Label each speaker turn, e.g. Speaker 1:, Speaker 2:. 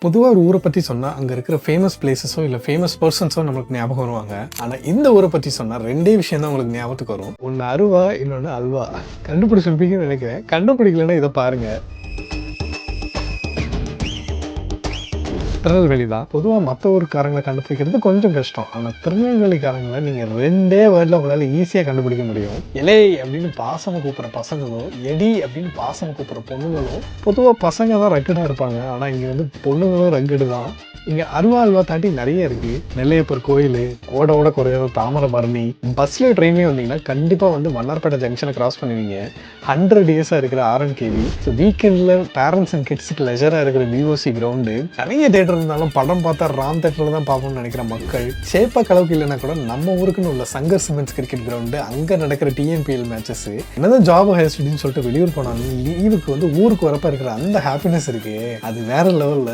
Speaker 1: பொதுவாக ஒரு ஊரை பற்றி சொன்னால் அங்கே இருக்கிற ஃபேமஸ் பிளேசஸோ இல்லை ஃபேமஸ் பர்சன்ஸோ நம்மளுக்கு ஞாபகம் வருவாங்க. ஆனால் இந்த ஊரை பற்றி சொன்னால் ரெண்டே விஷயம் தான் உங்களுக்கு ஞாபகத்துக்கு வரும். ஒன்று அருவா, இன்னொன்று அல்வா. கண்டுபிடிச்சிருப்பீங்கன்னு நினைக்கிறேன். கண்டுபிடிக்கலன்னா இதை பாருங்கள். திருநெல்வேலி தான். பொதுவாக மற்ற ஊருக்காரங்களை கண்டுபிடிக்கிறது கொஞ்சம் கஷ்டம். ஆனால் திருநெல்வேலிக்காரங்களை நீங்கள் ரெண்டே வேர்டில் உங்களால் ஈஸியாக கண்டுபிடிக்க முடியும். இலை அப்படின்னு பாசமாக கூப்பிட்ற பசங்களும், எடி அப்படின்னு பாசமாக கூப்பிட்ற பொண்ணுங்களும். பொதுவாக பசங்க தான் ரக்கடாக இருப்பாங்க, ஆனால் இங்கே வந்து பொண்ணுங்களும் ரக்கடு தான். இங்கே அருவா அல்வா தாண்டி நிறைய இருக்குது. நெல்லையப்பர் கோயில், ஓட குறையாத தாமிரபரணி. பஸ்ஸில் ட்ரெயின்லேயும் வந்தீங்கன்னா கண்டிப்பாக வந்து மன்னார்பேட்டை ஜங்ஷனை கிராஸ் பண்ணுவீங்க. 100 இயர்ஸாக இருக்கிற ஆர்என்கேவி. ஸோ வீக்கெண்டில் பேரண்ட்ஸ் அண்ட் கிட்ஸுக்கு லெஜராக இருக்கிற விஓசி கிரவுண்டு. நிறைய தேட்டர் இருந்தாலும் படம் பார்த்தா ராம் தேட்டரில் தான் பார்ப்போம்னு நினைக்கிற மக்கள், சேப்பாக் அளவுக்கு இல்லைன்னா கூட நம்ம ஊருக்குன்னு உள்ள சங்கர் சிமெண்ட்ஸ் கிரிக்கெட் கிரவுண்டு, அங்கே நடக்கிற டிஎன்பிஎல் மேட்சஸ். என்னதான் ஜாப் ஹையர் ஸ்டடின்னு சொல்லிட்டு வெளியூர் போனாலும் லீவுக்கு வந்து ஊருக்கு வரப்ப இருக்கிற அந்த ஹாப்பினஸ் இருக்கு, அது வேற லெவலில்.